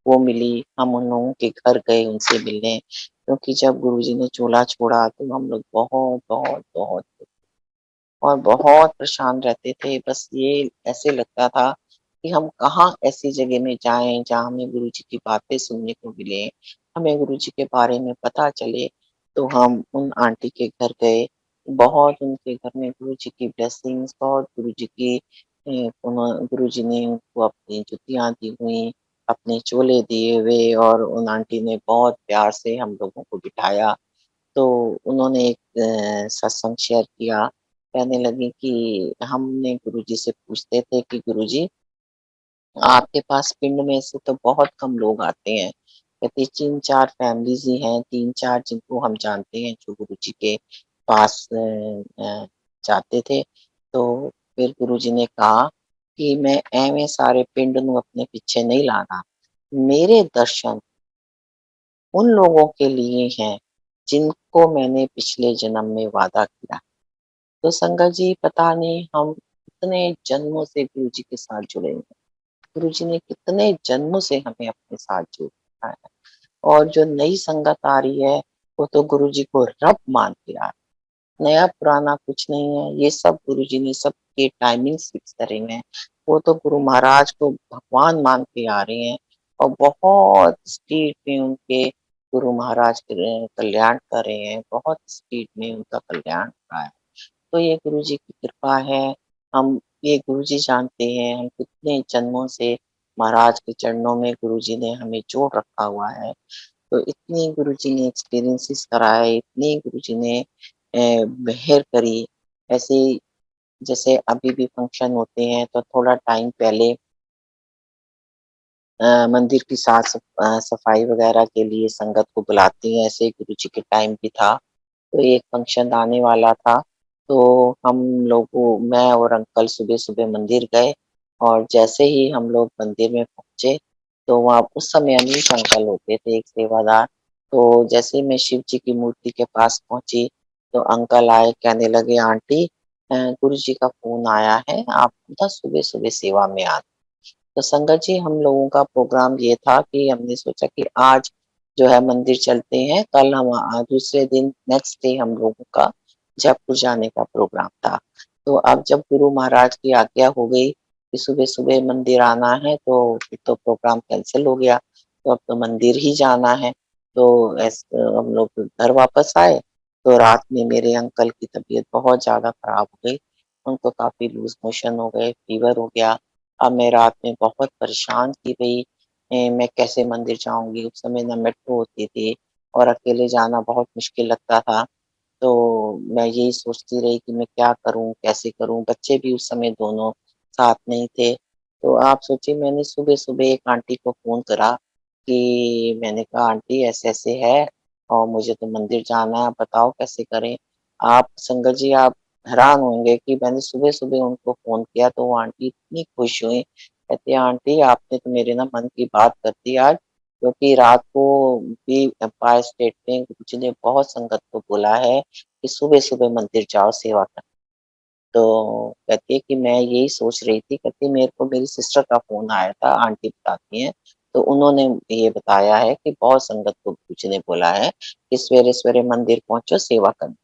Speaker 2: वो मिली। हम उन लोगों के घर गए उनसे मिलने, क्योंकि जब गुरुजी ने चोला छोड़ा तो हम लोग बहुत और बहुत परेशान रहते थे। बस ये ऐसे लगता था कि हम कहाँ ऐसी जगह में जाएँ जहाँ हमें गुरुजी की बातें सुनने को मिले, हमें गुरुजी के बारे में पता चले। तो हम उन आंटी के घर गए, बहुत उनके घर में गुरुजी की ब्लेसिंग्स, बहुत गुरुजी की गुरुजी ने उनको अपनी जुतियाँ दी हुई, अपने चोले दिए हुए और उन आंटी ने बहुत प्यार से हम लोगों को बिठाया। तो उन्होंने एक सत्संग शेयर किया, कहने लगी कि हमने गुरुजी से पूछते थे कि गुरुजी आपके पास पिंड में से तो बहुत कम लोग आते हैं। कहती 3-4 फैमिलीज़ ही हैं, 3-4 जिनको हम जानते हैं जो गुरुजी के पास जाते थे। तो फिर गुरुजी ने कहा कि मैं एवें सारे पिंड नूं अपने पीछे नहीं लाना। मेरे दर्शन उन लोगों के लिए हैं जिनको मैंने पिछले जन्म में वादा किया। तो संगत जी पता नहीं हम कितने जन्मों से गुरु जी के साथ जुड़े हैं। गुरु जी ने कितने जन्मों से हमें अपने साथ जोड़ रखा है और जो नई संगत आ रही है वो तो गुरु जी को रब मान के आ रही है। नया पुराना कुछ नहीं है, ये सब गुरु जी ने सबके टाइमिंग्स फिक्स करे हुए हैं। वो तो गुरु महाराज को भगवान मान के आ रहे हैं और बहुत स्पीड में उनके गुरु महाराज कल्याण कर रहे हैं, बहुत स्पीड में उनका कल्याण हो रहा है। तो ये गुरुजी की कृपा है। हम ये गुरुजी जानते हैं हम कितने जन्मों से महाराज के चरणों में गुरुजी ने हमें जोड़ रखा हुआ है। तो इतनी गुरुजी ने एक्सपीरियंसेस कराए, इतनी गुरुजी ने मेहर करी। ऐसे ही जैसे अभी भी फंक्शन होते हैं तो थोड़ा टाइम पहले मंदिर की सफाई वगैरह के लिए संगत को बुलाते हैं, ऐसे ही गुरुजी के टाइम भी था। तो एक फंक्शन आने वाला था, तो हम लोगों मैं और अंकल सुबह-सुबह मंदिर गए और जैसे ही हम लोग मंदिर में पहुँचे, तो वहाँ उस समय अनीश अंकल होते थे एक सेवादार। तो जैसे ही मैं शिव जी की मूर्ति के पास पहुँची, तो अंकल आए कहने लगे, "आंटी गुरुजी का फ़ोन आया है, आप ना सुबह-सुबह सेवा में आना।" तो संगत जी हम लोगों का प्रोग्राम ये था कि हमने सोचा कि आज जो है मंदिर चलते हैं, कल हम दूसरे दिन नेक्स्ट डे हम लोगों का जयपुर जाने का प्रोग्राम था। तो अब जब गुरु महाराज की आज्ञा हो गई कि सुबह-सुबह मंदिर आना है तो फिर तो प्रोग्राम कैंसल हो गया, तो अब तो मंदिर ही जाना है। तो हम लोग घर वापस आए, तो रात में मेरे अंकल की तबीयत बहुत ज़्यादा खराब हो गई, उनको काफ़ी लूज़ मोशन हो गए, फीवर हो गया। अब मैं रात में बहुत परेशान थी भई मैं कैसे मंदिर जाऊँगी? उस समय ना मेट्रो होती थी और अकेले जाना बहुत मुश्किल लगता था। तो मैं यही सोचती रही कि मैं क्या करूँ, कैसे करूँ? बच्चे भी उस समय दोनों साथ नहीं थे। तो आप सोचिए मैंने सुबह-सुबह एक आंटी को फ़ोन करा कि मैंने कहा आंटी ऐसे-ऐसे है और मुझे तो मंदिर जाना है, आप बताओ कैसे करें? आप संगत जी आप हैरान होंगे कि मैंने सुबह-सुबह उनको फ़ोन किया तो वो आंटी इतनी खुश हुईं, कहती हैं आंटी आपने तो मेरे ना मन की बात कर दी आज, क्योंकि रात को भी एम्पायर स्टेट में गुरुजी ने बहुत संगत को बोला है कि सुबह-सुबह मंदिर जाओ सेवा करने। तो कहती है कि मैं यही सोच रही थी, कहती मेरे को मेरी सिस्टर का फ़ोन आया था, आंटी बताती हैं, तो उन्होंने ये बताया है कि बहुत संगत को गुरुजी ने बोला है कि सवेरे-सवेरे मंदिर पहुँचो सेवा करने।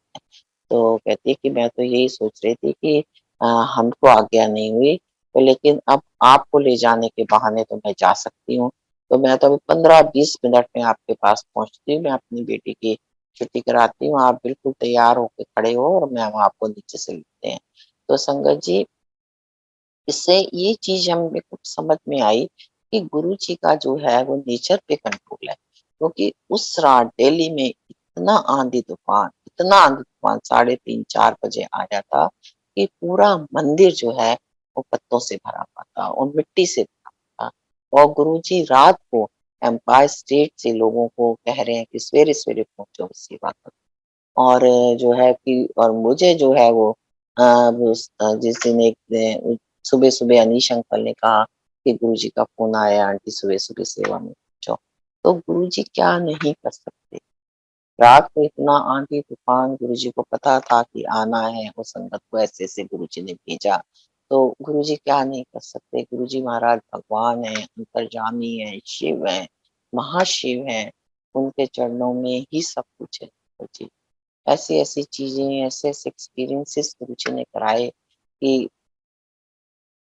Speaker 2: तो कहती है कि मैं तो यही सोच रही थी कि हमको आज्ञा नहीं हुई, तो लेकिन अब आपको ले जाने के बहाने तो मैं जा सकती हूँ। तो मैं तो अभी 15-20 मिनट में आपके पास पहुँचती हूँ, मैं अपनी बेटी की छुट्टी कराती हूँ, आप बिल्कुल तैयार होके खड़े हो और मैं हम आपको नीचे से लेते हैं। तो संगत जी इससे ये चीज़ हमें कुछ समझ में आई कि गुरुजी का जो है वो नेचर पे कंट्रोल है। क्योंकि उस रात दिल्ली में इतना आंधी-तूफ़ान 3:30-4 बजे आया था कि पूरा मंदिर जो है वो पत्तों से भरा हुआ था और मिट्टी से भरा हुआ था। और गुरुजी रात को एम्पायर स्टेट से लोगों को कह रहे हैं कि सवेरे-सवेरे पहुँचो सेवा करो। और जो है कि और मुझे जो है वो जिस दिन सुबह-सुबह अनीश अंकल ने कहा कि गुरुजी का फ़ोन आया आंटी सुबह-सुबह सेवा में पहुँचो। तो गुरुजी क्या नहीं कर सकते? रात को इतना आंधी-तूफ़ान गुरुजी को पता था कि आना है और संगत को ऐसे-ऐसे गुरुजी ने भेजा। तो गुरुजी क्या नहीं कर सकते? गुरुजी महाराज भगवान हैं, अंतर्यामी हैं, शिव हैं, महाशिव हैं। उनके चरणों में ही सब कुछ है। जी। ऐसी-ऐसी चीज़ें, ऐसे-ऐसे एक्सपीरियंसेस गुरुजी ने कराए कि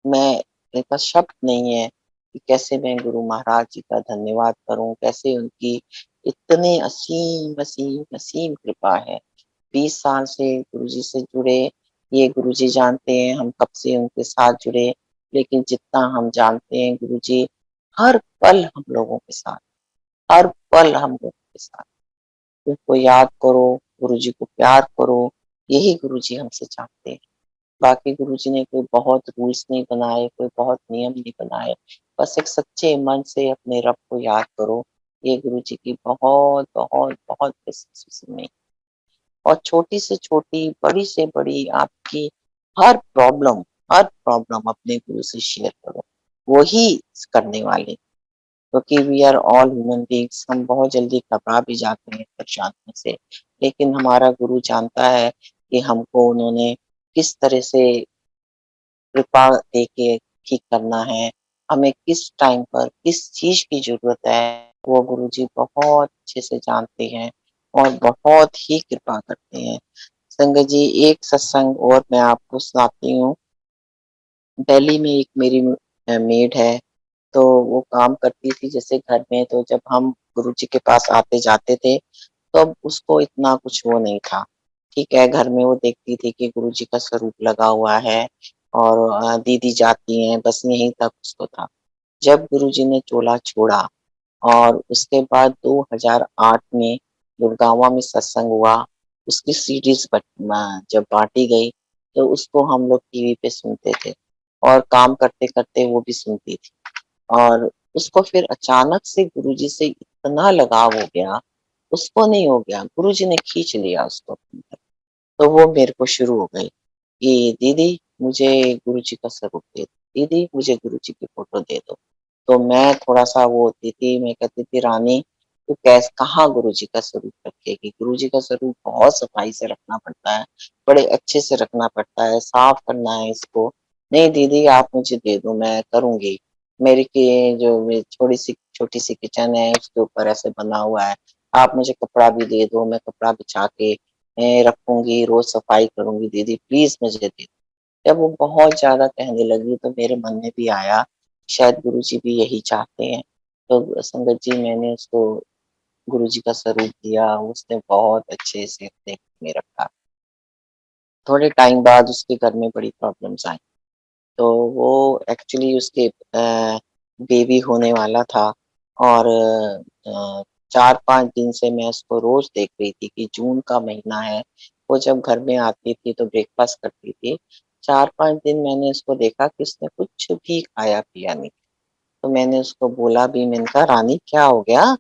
Speaker 2: मैं मेरे पास शब्द नहीं है कि कैसे मैं गुरु महाराज जी का धन्यवाद करूँ, कैसे उनकी इतनी असीम कृपा है। 20 साल से गुरुजी से जुड़े, ये गुरुजी जानते हैं हम कब से उनके साथ जुड़े, लेकिन जितना हम जानते हैं गुरुजी हर पल हम लोगों के साथ, हर पल हम लोगों के साथ। उनको याद करो, गुरुजी को प्यार करो, यही गुरुजी हमसे चाहते हैं। बाकी गुरुजी ने कोई बहुत रूल्स नहीं बनाए, कोई बहुत नियम नहीं बनाए, बस एक सच्चे मन से अपने रब को याद करो, ये गुरुजी की बहुत, बहुत, बहुत बेसिक में और छोटी से छोटी, बड़ी से बड़ी आपकी हर प्रॉब्लम अपने गुरु से शेयर करो, वो ही करने वाले क्योंकि we are all human beings हम बहुत जल्दी घबरा भी जाते हैं परेशानियों से। लेकिन हमारा गुरु जानता है कि हमको उन्होंने किस तरह से कृपा देके ठीक करना है, हमें किस टाइम पर किस चीज़ की ज़रूरत है, वो गुरुजी बहुत अच्छे से जानते हैं और बहुत ही कृपा करते हैं। संगत जी एक सत्संग और मैं आपको सुनाती हूँ। दिल्ली में एक मेरी मेड है, तो वो काम करती थी जैसे घर में, तो जब हम गुरुजी के पास आते-जाते थे, तब उसको इतना कुछ वो नहीं था। ठीक है, घर में वो देखती थी कि गुरुजी का स्वरूप लगा हुआ है और दीदी जाती हैं, बस यहीं तक उसको था। जब गुरुजी ने चोला छोड़ा और उसके बाद 2008 में गुड़गाँव में सत्संग हुआ, उसकी सीडीज़ जब बाँटी गई, तो उसको हम लोग टीवी पे सुनते थे और काम करते-करते वो भी सुनती थी। और उसको फिर अचानक से गुरुजी से इतना लगाव हो गया, उसको नहीं हो गया, गुरुजी ने खींच लिया उसको अपनी तरफ। तो वो मेरे को शुरू हो गई कि दीदी मुझे गुरुजी का स्वरूप दे दो, दीदी मुझे गुरुजी की फ़ोटो दे दो। तो मैं थोड़ा-सा वो होती थी, मैं कहती थी रानी तू कहाँ गुरुजी का स्वरूप रखेगी? गुरुजी का स्वरूप बहुत सफाई से रखना पड़ता है, बड़े अच्छे से रखना पड़ता है, साफ करना है इसको। नहीं दीदी आप मुझे दे दो, मैं करूँगी। मेरी की जो छोटी सी किचन है उसके ऊपर ऐसे बना हुआ है, आप मुझे कपड़ा भी दे दो, मैं कपड़ा बिछा के रखूंगी, रोज सफाई करूंगी, दीदी प्लीज मुझे दे दो। जब वो बहुत ज्यादा कहने लगी तो मेरे मन में भी आया शायद गुरुजी भी यही चाहते हैं। तो संगत जी मैंने उसको गुरुजी का स्वरूप दिया, उसने बहुत अच्छे से अपने घर में रखा। थोड़े टाइम बाद उसके घर में बड़ी प्रॉब्लम्स आई। तो वो एक्चुअली उसके बेबी होने वाला था और 4-5 दिन से मैं उसको रोज देख रही थी कि जून का महीना है, वो जब घर में आती थी तो ब्रेकफास्ट करती थी। 4-5 दिन मैंने उसको देखा कि उसने कुछ भी खाया-पिया नहीं। तो मैंने उसको बोला भी, मैंने कहा रानी क्या हो गया?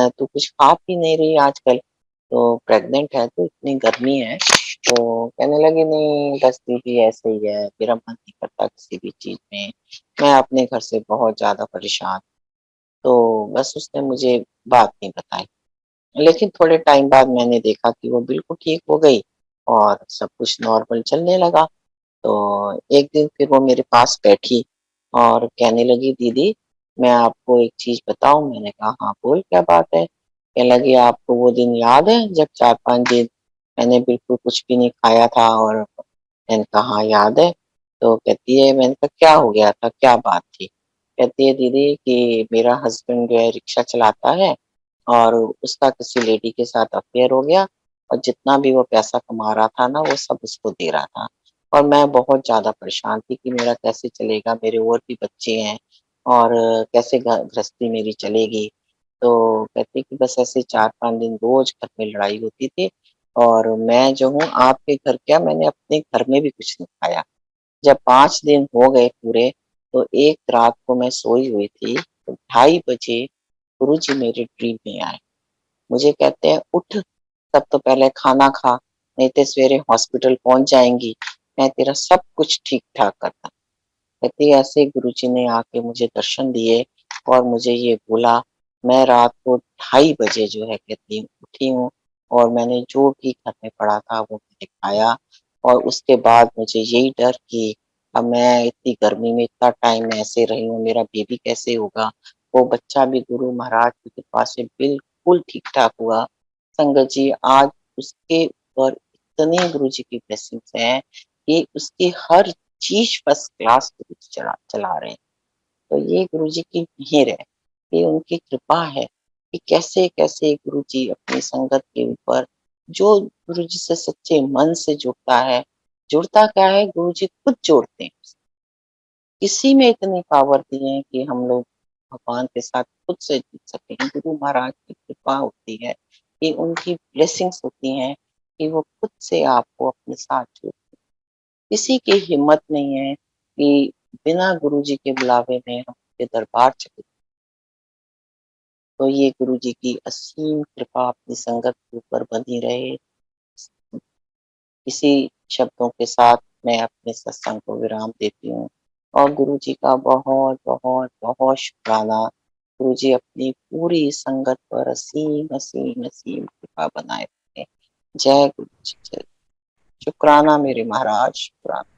Speaker 2: तू कुछ खा पी नहीं रही आजकल, तो प्रेग्नेंट है तो इतनी गर्मी है। तो कहने लगी नहीं बस दीदी ऐसे ही है, मेरा मन नहीं करता किसी भी चीज़ में, मैं अपने घर से बहुत ज़्यादा परेशान। तो बस उसने मुझे बात नहीं बताई। लेकिन थोड़े टाइम बाद मैंने देखा कि वो बिल्कुल ठीक हो गई और सब कुछ नॉर्मल चलने लगा। तो एक दिन फिर वो मेरे पास बैठी और कहने लगी दीदी मैं आपको एक चीज़ बताऊँ? मैंने कहा हाँ बोल क्या बात है? कहने लगी आपको वो दिन याद है जब 4-5 दिन मैंने बिल्कुल कुछ भी नहीं खाया था और मैंने कहा हाँ याद है। तो कहती है, मैंने कहा क्या हो गया था, क्या बात थी? कहती है दीदी कि मेरा हस्बैंड जो है रिक्शा चलाता है और उसका किसी लेडी के साथ अफेयर हो गया और जितना भी वो पैसा कमा रहा था ना वो सब उसको दे रहा था। और मैं बहुत ज़्यादा परेशान थी कि मेरा कैसे चलेगा, मेरे और भी बच्चे हैं और कैसे गृहस्थी मेरी चलेगी। तो कहती कि बस ऐसे 4-5 दिन रोज़ घर में लड़ाई होती थी और मैं जो हूँ आपके घर क्या मैंने अपने घर में भी कुछ नहीं खाया। जब 5 दिन हो गए पूरे, तो एक रात को मैं सोई हुई थी, तो 2:30 बजे गुरुजी मेरे ड्रीम में आए। मुझे कहते हैं उठ, सब तो पहले खाना खा, नहीं तो सवेरे हॉस्पिटल पहुँच जाएँगी, मैं तेरा सब कुछ ठीक-ठाक करता। कहती है ऐसे ही गुरुजी ने आके मुझे दर्शन दिए और मुझे ये बोला, मैं रात को 2:30 बजे जो है कहती हूँ उठी हूँ और मैंने जो भी घर में पड़ा था वो मैंने खाया और उसके बाद मुझे यही डर कि अब मैं इतनी गर्मी में इतना टाइम ऐसे रही हूँ, मेरा बेबी कैसे होगा? वो बच्चा भी गुरु महाराज की कृपा से बिल्कुल ठीक-ठाक हुआ। संगत जी आज उसके ऊपर इतने गुरुजी की ब्लेसिंग्स हैं कि उसकी हर चीज़ फर्स्ट क्लास गुरुजी चला रहे हैं। तो ये गुरुजी की मेहर है, ये उनकी कृपा है कि कैसे-कैसे गुरुजी अपनी संगत के ऊपर जो गुरुजी से सच्चे मन से जुड़ता है, जुड़ता क्या है गुरुजी खुद जोड़ते हैं। इसी में इतनी पावर दी है कि हम लोग भगवान के साथ खुद से जुड़ सकें। गुरु महाराज की कृपा होती है कि उनकी ब्लेसिंग्स होती हैं कि वो खुद से आपको अपने साथ जोड़, किसी की हिम्मत नहीं है कि बिना गुरुजी के बुलावे में हम उनके दरबार चले। तो ये गुरुजी की असीम कृपा अपनी संगत के ऊपर बनी रहे। इसी शब्दों के साथ मैं अपने सत्संग को विराम देती हूँ और गुरुजी का बहुत शुक्राना। गुरुजी अपनी पूरी संगत पर असीम असीम असीम कृपा बनाए रखें। जय गुरु जी जय। शुक्राना मेरे महाराज, शुक्राना।